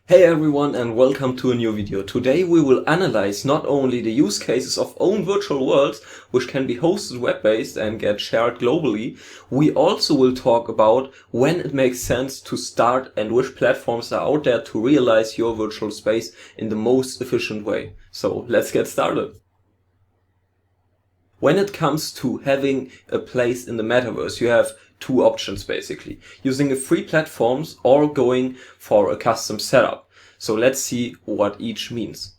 Hey everyone and welcome to a new video. Today we will analyze not only the use cases of own virtual worlds, which can be hosted web-based and get shared globally, we also will talk about when it makes sense to start and which platforms are out there to realize your virtual space in the most efficient way. So let's get started. When it comes to having a place in the metaverse, you have two options basically, using a free platforms or going for a custom setup. So let's see what each means.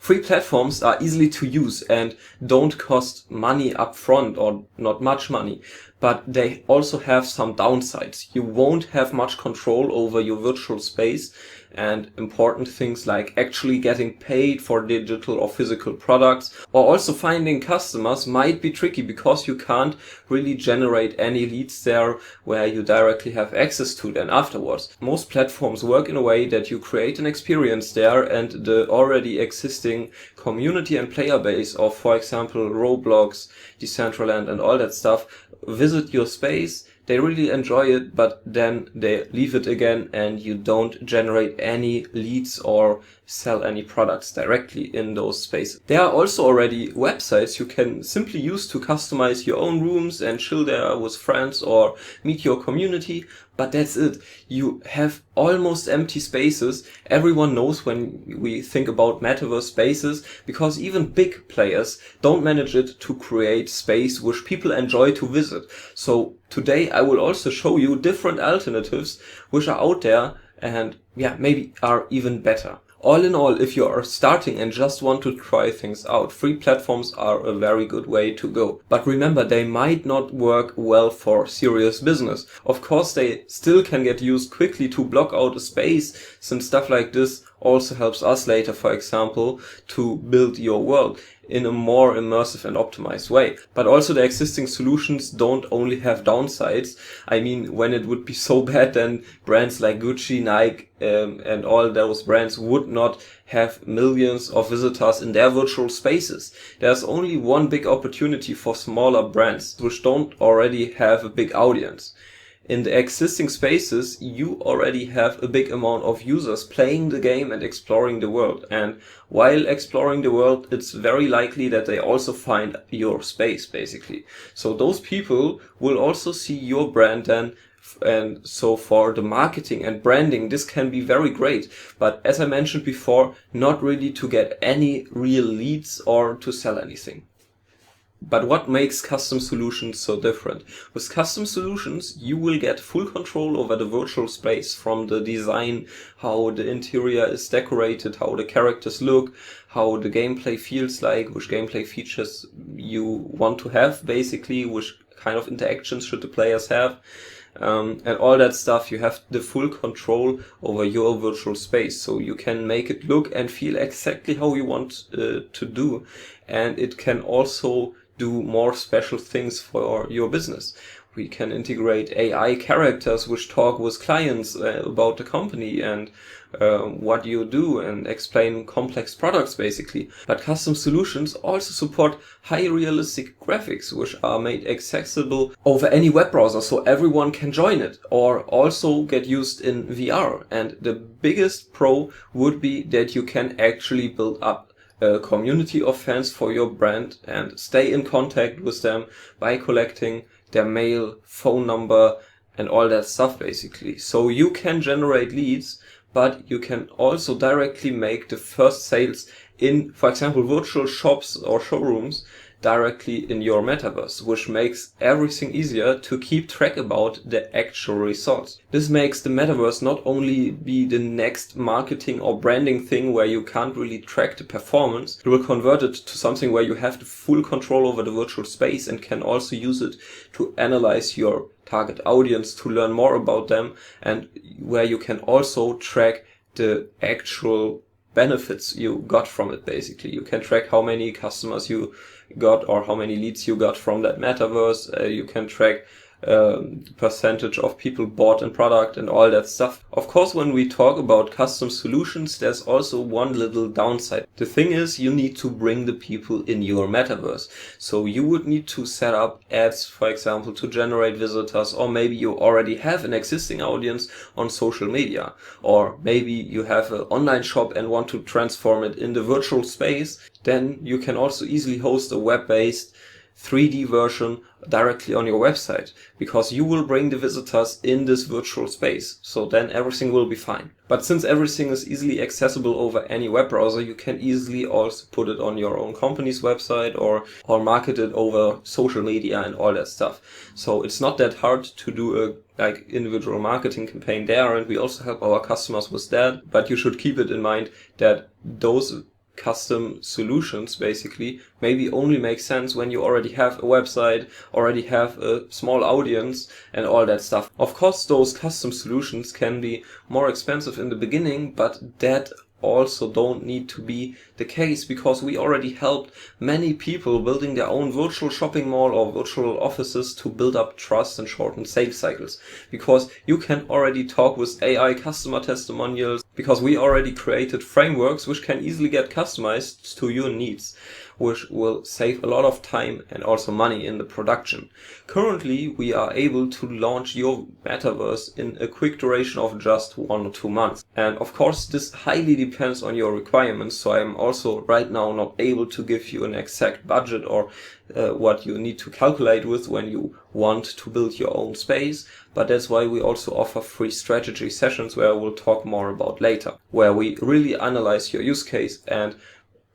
Free platforms are easily to use and don't cost money up front or not much money, but they also have some downsides. You won't have much control over your virtual space, and important things like actually getting paid for digital or physical products, or also finding customers might be tricky because you can't really generate any leads there where you directly have access to them afterwards. Most platforms work in a way that you create an experience there, and the already existing community and player base of, for example, Roblox, Decentraland and all that stuff visit your space. They really enjoy it, but then they leave it again and you don't generate any leads or sell any products directly in those spaces. There are also already websites you can simply use to customize your own rooms and chill there with friends or meet your community, but that's it. You have almost empty spaces. Everyone knows when we think about metaverse spaces, because even big players don't manage it to create space which people enjoy to visit. So today I will also show you different alternatives which are out there and maybe are even better. All in all, if you are starting and just want to try things out, free platforms are a very good way to go. But remember, they might not work well for serious business. Of course, they still can get used quickly to block out a space, since stuff like this also helps us later, for example, to build your world in a more immersive and optimized way. But also the existing solutions don't only have downsides. I mean, when it would be so bad, then brands like Gucci, Nike, and all those brands would not have millions of visitors in their virtual spaces. There's only one big opportunity for smaller brands which don't already have a big audience. In the existing spaces, you already have a big amount of users playing the game and exploring the world. And while exploring the world, it's very likely that they also find your space, basically. So those people will also see your brand then. And so for the marketing and branding, this can be very great. But as I mentioned before, not really to get any real leads or to sell anything. But what makes custom solutions so different? With custom solutions, you will get full control over the virtual space, from the design, how the interior is decorated, how the characters look, how the gameplay feels like, which gameplay features you want to have, basically, which kind of interactions should the players have. And all that stuff. You have the full control over your virtual space, so you can make it look and feel exactly how you want to do, and it can also do more special things for your business. We can integrate AI characters which talk with clients about the company and what you do, and explain complex products basically. But custom solutions also support high realistic graphics which are made accessible over any web browser, so everyone can join it or also get used in VR. And the biggest pro would be that you can actually build up a community of fans for your brand and stay in contact with them by collecting their mail, phone number and all that stuff basically. So you can generate leads, but you can also directly make the first sales in, for example, virtual shops or showrooms directly in your metaverse, which makes everything easier to keep track about the actual results. This makes the metaverse not only be the next marketing or branding thing where you can't really track the performance, it will convert it to something where you have the full control over the virtual space and can also use it to analyze your target audience, to learn more about them, and where you can also track the actual benefits you got from it. Basically, you can track how many customers you got or how many leads you got from that metaverse. You can track percentage of people bought in product and all that stuff. Of course, when we talk about custom solutions, there's also one little downside. The thing is, you need to bring the people in your metaverse. So you would need to set up ads, for example, to generate visitors, or maybe you already have an existing audience on social media, or maybe you have an online shop and want to transform it in the virtual space. Then you can also easily host a web-based 3D version directly on your website, because you will bring the visitors in this virtual space. So then everything will be fine. But since everything is easily accessible over any web browser, you can easily also put it on your own company's website or market it over social media and all that stuff. So it's not that hard to do a individual marketing campaign there, and we also help our customers with that. But you should keep it in mind that those custom solutions basically maybe only make sense when you already have a website, already have a small audience and all that stuff. Of course, those custom solutions can be more expensive in the beginning, but that also don't need to be the case, because we already helped many people building their own virtual shopping mall or virtual offices to build up trust and shorten sales cycles, because you can already talk with AI customer testimonials, because we already created frameworks which can easily get customized to your needs, which will save a lot of time and also money in the production. Currently, we are able to launch your metaverse in a quick duration of just 1 or 2 months. And of course, this highly depends on your requirements. So I'm also right now not able to give you an exact budget or what you need to calculate with when you want to build your own space. But that's why we also offer free strategy sessions, where we'll talk more about later, where we really analyze your use case and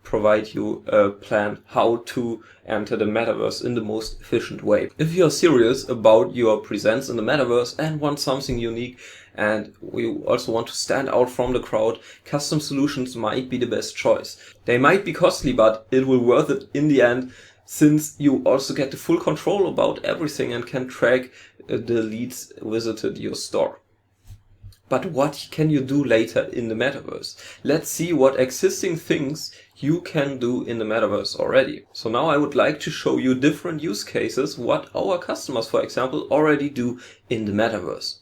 provide you a plan how to enter the metaverse in the most efficient way. If you're serious about your presence in the metaverse and want something unique, and we also want to stand out from the crowd, custom solutions might be the best choice. They might be costly, but it will worth it in the end, since you also get the full control about everything and can track the leads visited your store. But what can you do later in the metaverse? Let's see what existing things you can do in the metaverse already. So now I would like to show you different use cases, what our customers, for example, already do in the metaverse.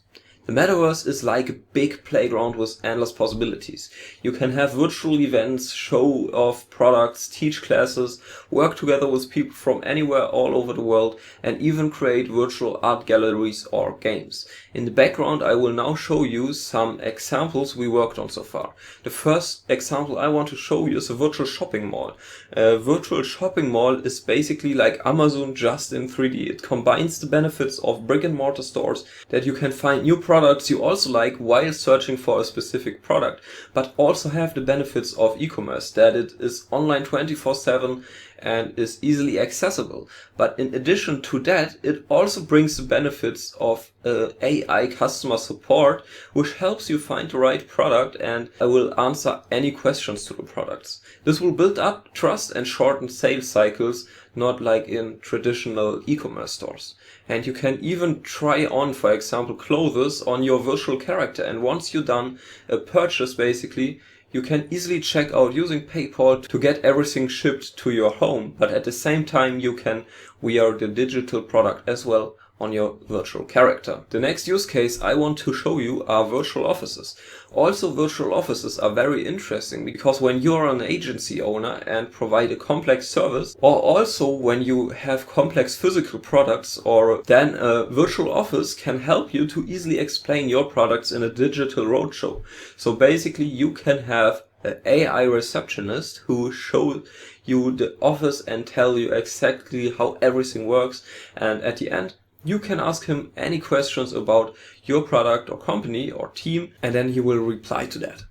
The metaverse is like a big playground with endless possibilities. You can have virtual events, show off products, teach classes, work together with people from anywhere all over the world, and even create virtual art galleries or games. In the background, I will now show you some examples we worked on so far. The first example I want to show you is a virtual shopping mall. A virtual shopping mall is basically like Amazon just in 3D. It combines the benefits of brick and mortar stores, that you can find new products you also like while searching for a specific product, but also have the benefits of e-commerce, that it is online 24/7 and is easily accessible. But in addition to that, it also brings the benefits of AI customer support, which helps you find the right product and will answer any questions to the products. This will build up trust and shorten sales cycles, not like in traditional e-commerce stores. And you can even try on, for example, clothes on your virtual character. And once you've done a purchase, basically, you can easily check out using PayPal to get everything shipped to your home. But at the same time, you can wear the digital product as well on your virtual character. The next use case I want to show you are virtual offices. Also, virtual offices are very interesting, because when you're an agency owner and provide a complex service, or also when you have complex physical products, or then a virtual office can help you to easily explain your products in a digital roadshow. So basically you can have an AI receptionist who show you the office and tell you exactly how everything works, and at the end you can ask him any questions about your product or company or team, and then he will reply to that.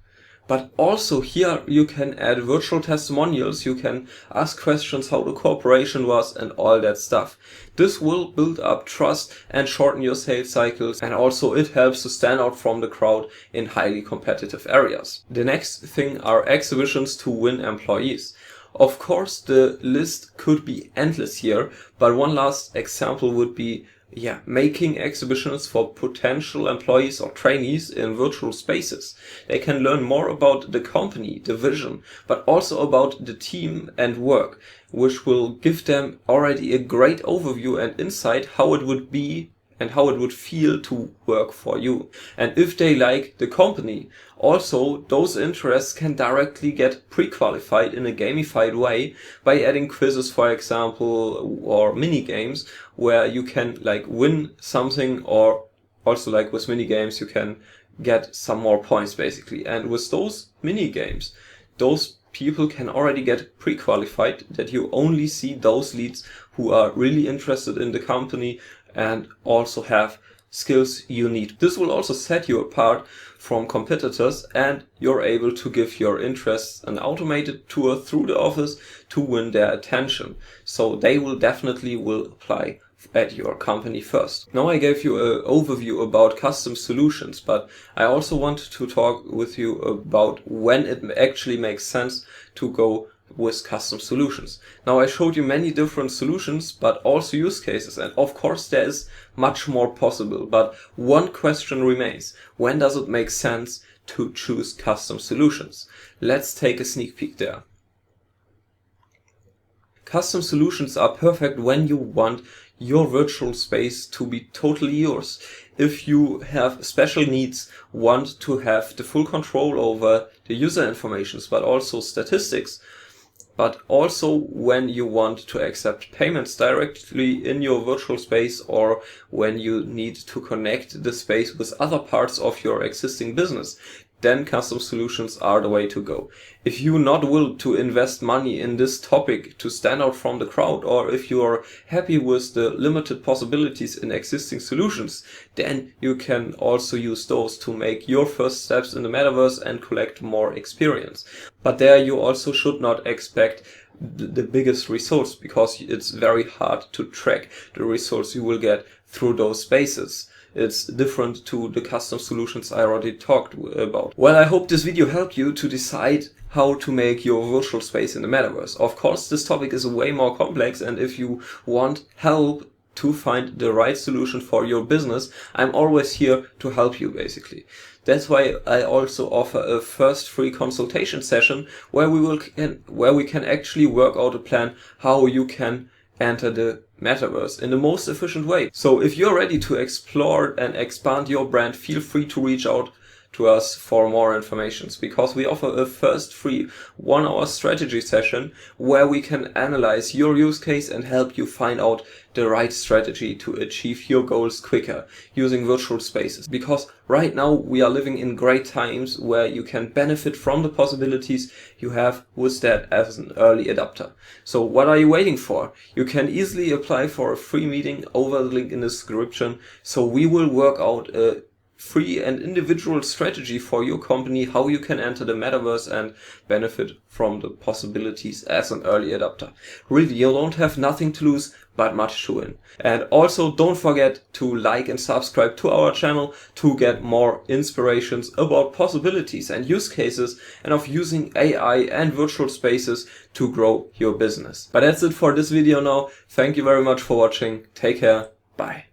But also here you can add virtual testimonials, you can ask questions how the cooperation was and all that stuff. This will build up trust and shorten your sales cycles, and also it helps to stand out from the crowd in highly competitive areas. The next thing are exhibitions to win employees. Of course, the list could be endless here, but one last example would be making exhibitions for potential employees or trainees in virtual spaces. They can learn more about the company, the vision, but also about the team and work, which will give them already a great overview and insight how it would be and how it would feel to work for you. And if they like the company, also those interests can directly get pre-qualified in a gamified way by adding quizzes, for example, or mini games where you can like win something, or also like with mini games you can get some more points basically. And with those mini games, those people can already get pre-qualified that you only see those leads who are really interested in the company and also have skills you need. This will also set you apart from competitors, and you're able to give your interests an automated tour through the office to win their attention. So they will definitely apply at your company first. Now I gave you an overview about custom solutions, but I also want to talk with you about when it actually makes sense to go with custom solutions. Now I showed you many different solutions, but also use cases, and of course there is much more possible, but one question remains: when does it make sense to choose custom solutions? Let's take a sneak peek there. Custom solutions are perfect when you want your virtual space to be totally yours. If you have special needs, want to have the full control over the user informations, but also statistics, but also when you want to accept payments directly in your virtual space, or when you need to connect the space with other parts of your existing business, then custom solutions are the way to go. If you're not willing to invest money in this topic to stand out from the crowd, or if you are happy with the limited possibilities in existing solutions, then you can also use those to make your first steps in the metaverse and collect more experience. But there you also should not expect the biggest results, because it's very hard to track the results you will get through those spaces. It's different to the custom solutions I already talked about. Well, I hope this video helped you to decide how to make your virtual space in the metaverse. Of course, this topic is way more complex, and if you want help to find the right solution for your business, I'm always here to help you basically. That's why I also offer a first free consultation session where we can actually work out a plan how you can enter the metaverse in the most efficient way. So if you're ready to explore and expand your brand, feel free to reach out to us for more information, because we offer a first free 1-hour strategy session where we can analyze your use case and help you find out the right strategy to achieve your goals quicker using virtual spaces. Because right now we are living in great times where you can benefit from the possibilities you have with that as an early adopter. So what are you waiting for? You can easily apply for a free meeting over the link in the description. So we will work out a free and individual strategy for your company, how you can enter the metaverse and benefit from the possibilities as an early adopter. Really, you don't have nothing to lose but much to win. And also don't forget to like and subscribe to our channel to get more inspirations about possibilities and use cases and of using AI and virtual spaces to grow your business. But that's it for this video now. Thank you very much for watching. Take care. Bye.